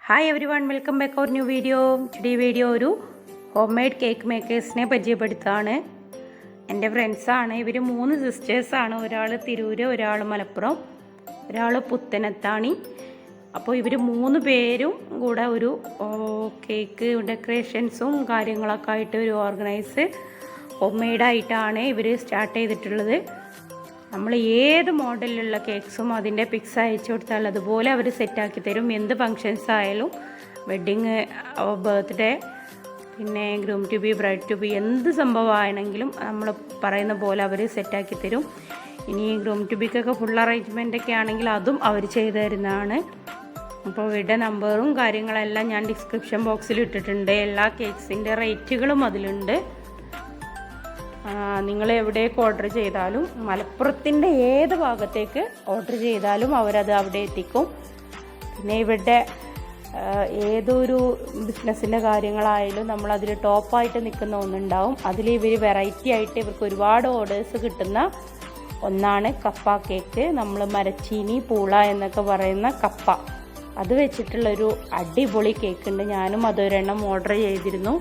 Hi everyone, welcome back our new video. Today video ഒരു home made cake മേക്കേഴ്സിനെ പരിചയപ്പെടുത്താണ്. എൻ്റെ ഫ്രണ്ട്സാണ് ഇവർ 3 സിസ്റ്റേഴ്സാണ്. ഒരാൾ തിരൂർ, ഒരാൾ മലപ്പുറം, ഒരാൾ പുത്തനത്താണി. അപ്പോൾ ഇവർ 3 പേരും കൂടെ ഒരു കേക്ക് ഡെക്കറേഷൻസും കാര്യങ്ങളൊക്കെ ആയിട്ട് ഒരു ഓർഗനൈസ് ഹോം മെയ്ഡായിട്ടാണ് ഇവർ സ്റ്റാർട്ട് ചെയ്തിട്ടുള്ളത്. നമ്മൾ ഏത് മോഡലിലുള്ള കേക്ക്സും അതിൻ്റെ പിക്സ് അയച്ചു കൊടുത്താൽ അതുപോലെ അവർ സെറ്റാക്കി തരും. എന്ത് ഫങ്ഷൻസ് ആയാലും, വെഡ്ഡിങ്, ബർത്ത്ഡേ, പിന്നെ groom to be, bride to be, എന്ത് സംഭവമാണെങ്കിലും നമ്മൾ പറയുന്ന പോലെ അവർ സെറ്റാക്കി തരും. ഇനി ഗ്രൂം ടു ബിക്കൊക്കെ ഫുൾ അറേഞ്ച്മെൻറ്റൊക്കെ ആണെങ്കിൽ അതും അവർ ചെയ്തു തരുന്നതാണ്. അപ്പോൾ ഇവരുടെ നമ്പറും കാര്യങ്ങളെല്ലാം ഞാൻ ഡിസ്ക്രിപ്ഷൻ ബോക്സിൽ ഇട്ടിട്ടുണ്ട്. എല്ലാ കേക്ക്സിൻ്റെ റേറ്റുകളും അതിലുണ്ട്. നിങ്ങൾ എവിടേക്ക് ഓർഡർ ചെയ്താലും, മലപ്പുറത്തിൻ്റെ ഏത് ഭാഗത്തേക്ക് ഓർഡർ ചെയ്താലും അവരത് അവിടെ എത്തിക്കും. പിന്നെ ഇവരുടെ ഏതൊരു ബിസിനസ്സിൻ്റെ കാര്യങ്ങളായാലും നമ്മളതിൽ ടോപ്പായിട്ട് നിൽക്കുന്ന ഒന്നുണ്ടാവും. അതിൽ ഇവർ വെറൈറ്റി ആയിട്ട് ഇവർക്ക് ഒരുപാട് ഓർഡേഴ്സ് കിട്ടുന്ന ഒന്നാണ് കപ്പ കേക്ക്. നമ്മൾ മരച്ചീനി, പൂള എന്നൊക്കെ പറയുന്ന കപ്പ, അത് വെച്ചിട്ടുള്ളൊരു അടിപൊളി കേക്ക് ഉണ്ട്. ഞാനും അതൊരെണ്ണം ഓർഡർ ചെയ്തിരുന്നു.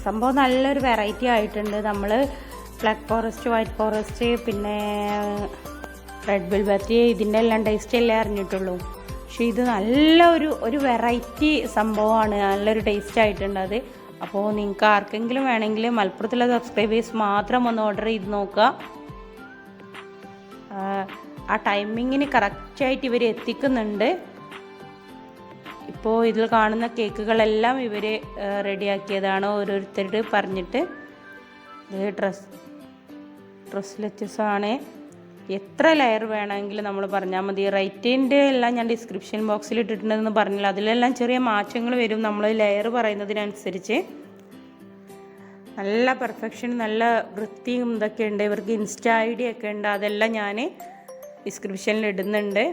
സംഭവം നല്ലൊരു വെറൈറ്റി ആയിട്ടുണ്ട്. നമ്മൾ ബ്ലാക്ക് ഫോറസ്റ്റ്, വൈറ്റ് ഫോറസ്റ്റ്, പിന്നെ റെഡ് വെൽവെറ്റ്, ഇതിൻ്റെ എല്ലാം ടേസ്റ്റ് അല്ലേ അറിഞ്ഞിട്ടുള്ളൂ. പക്ഷേ ഇത് നല്ല ഒരു വെറൈറ്റി സംഭവമാണ്. നല്ലൊരു ടേസ്റ്റ് ആയിട്ടുണ്ട് അത്. അപ്പോൾ നിങ്ങൾക്ക് ആർക്കെങ്കിലും വേണമെങ്കിൽ മലപ്പുറത്തുള്ള സബ്സ്ക്രൈബേഴ്സ് മാത്രം ഒന്ന് ഓർഡർ ചെയ്ത് നോക്കുക. ആ ടൈമിങ്ങിന് കറക്റ്റായിട്ട് ഇവർ എത്തിക്കുന്നുണ്ട്. ഇപ്പോൾ ഇതിൽ കാണുന്ന കേക്കുകളെല്ലാം ഇവർ റെഡിയാക്കിയതാണ്, ഓരോരുത്തരോട് പറഞ്ഞിട്ട്. ഇത് ട്രെസ്ലെച്ചസ് ആണ്. എത്ര ലെയർ വേണമെങ്കിലും നമ്മൾ പറഞ്ഞാൽ മതി. റേറ്റിൻ്റെ എല്ലാം ഞാൻ ഡിസ്ക്രിപ്ഷൻ ബോക്സിൽ ഇട്ടിട്ടുണ്ടെന്ന് പറഞ്ഞില്ല. അതിലെല്ലാം ചെറിയ മാറ്റങ്ങൾ വരും നമ്മൾ ലെയർ പറയുന്നതിനനുസരിച്ച്. നല്ല പെർഫെക്ഷൻ, നല്ല വൃത്തിയും ഇതൊക്കെ ഉണ്ട്. ഇവർക്ക് ഇൻസ്റ്റാ ID ഒക്കെ ഉണ്ട്. അതെല്ലാം ഞാൻ ഡിസ്ക്രിപ്ഷനിൽ ഇടുന്നുണ്ട്.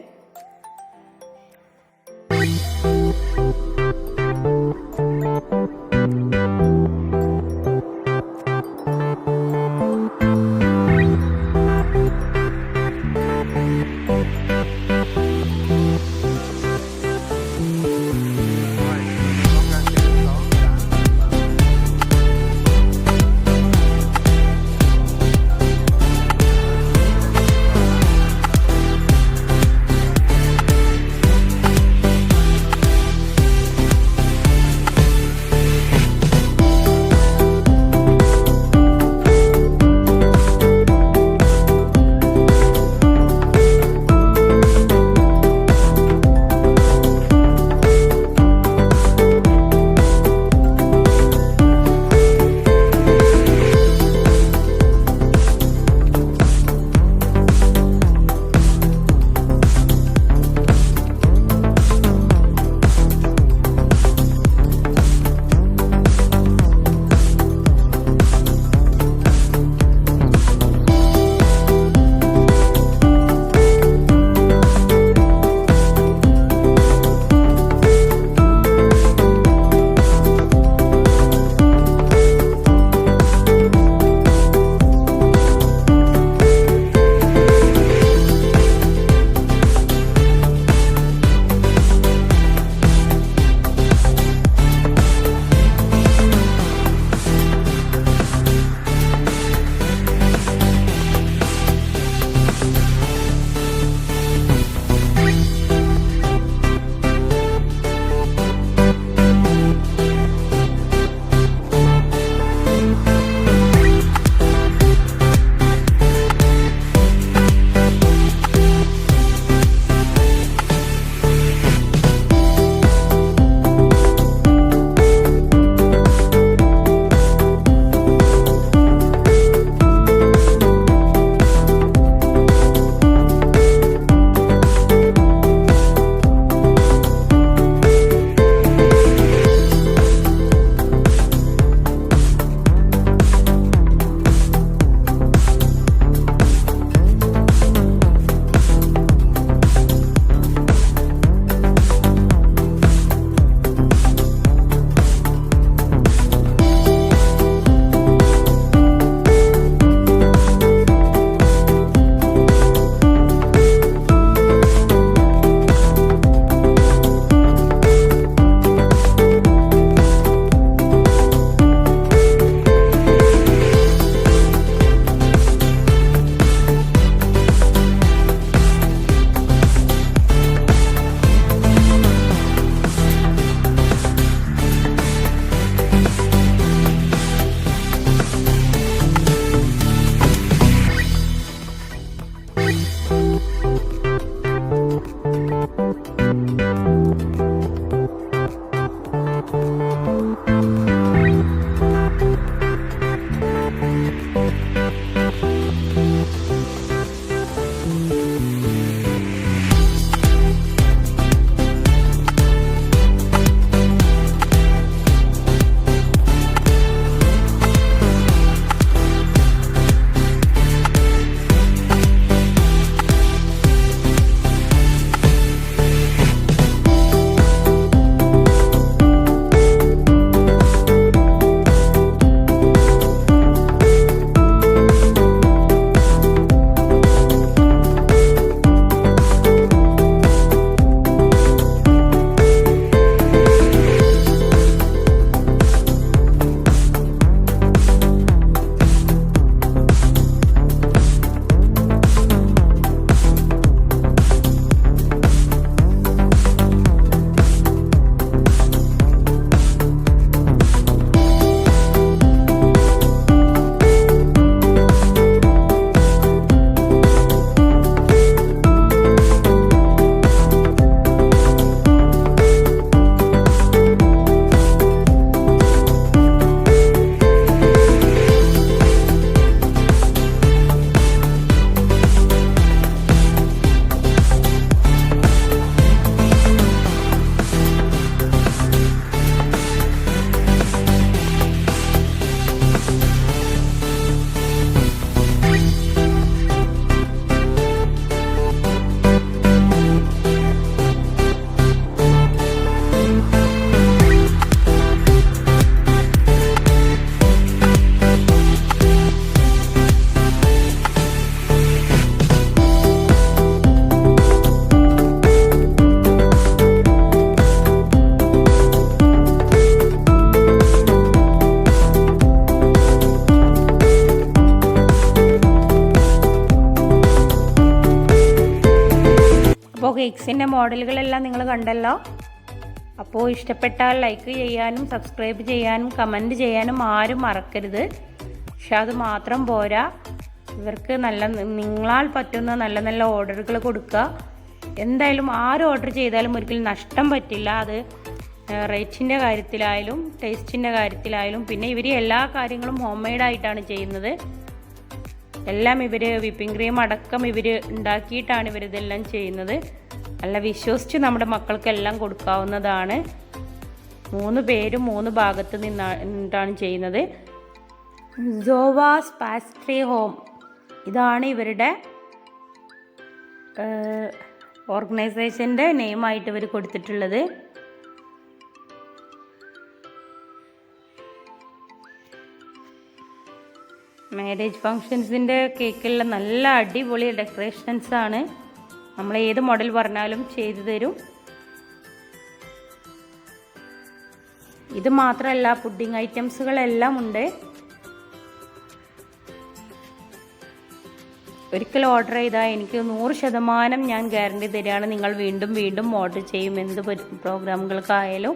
കേക്ക്സിൻ്റെ മോഡലുകളെല്ലാം നിങ്ങൾ കണ്ടല്ലോ. അപ്പോൾ ഇഷ്ടപ്പെട്ടാൽ ലൈക്ക് ചെയ്യാനും സബ്സ്ക്രൈബ് ചെയ്യാനും കമൻറ്റ് ചെയ്യാനും ആരും മറക്കരുത്. പക്ഷെ അത് മാത്രം പോരാ, ഇവർക്ക് നിങ്ങളാൽ പറ്റുന്ന നല്ല നല്ല ഓർഡറുകൾ കൊടുക്കുക. എന്തായാലും ആര് ഓർഡർ ചെയ്താലും ഒരിക്കലും നഷ്ടം പറ്റില്ല. അത് റേറ്റിൻ്റെ കാര്യത്തിലായാലും ടേസ്റ്റിൻ്റെ കാര്യത്തിലായാലും. പിന്നെ ഇവർ എല്ലാ കാര്യങ്ങളും ഹോം മെയ്ഡായിട്ടാണ് ചെയ്യുന്നത്. എല്ലാം ഇവർ വിപ്പിംഗ് ക്രീം അടക്കം ഇവർ ഉണ്ടാക്കിയിട്ടാണ് ഇവരിതെല്ലാം ചെയ്യുന്നത്. നല്ല വിശ്വസിച്ച് നമ്മുടെ മക്കൾക്കെല്ലാം കൊടുക്കാവുന്നതാണ്. 3 പേരും 3 ഭാഗത്ത് നിന്നിട്ടാണ് ചെയ്യുന്നത്. ജോവാസ് പാസ്ട്രി ഹോം, ഇതാണ് ഇവരുടെ ഓർഗനൈസേഷൻ്റെ നെയിമായിട്ട് ഇവർ കൊടുത്തിട്ടുള്ളത്. മാരേജ് ഫങ്ഷൻസിൻ്റെ കേക്കിലുള്ള നല്ല അടിപൊളി ഡെക്കറേഷൻസാണ്. നമ്മൾ ഏത് മോഡൽ പറഞ്ഞാലും ചെയ്തു തരും. ഇത് മാത്രമല്ല, പുഡിംഗ് ഐറ്റംസുകളെല്ലാം ഉണ്ട്. ഒരിക്കൽ ഓർഡർ ചെയ്താൽ എനിക്ക് 100% ഞാൻ ഗ്യാരണ്ടി തരികയാണ്, നിങ്ങൾ വീണ്ടും വീണ്ടും ഓർഡർ ചെയ്യും. എന്ത് പ്രോഗ്രാമുകൾക്കായാലും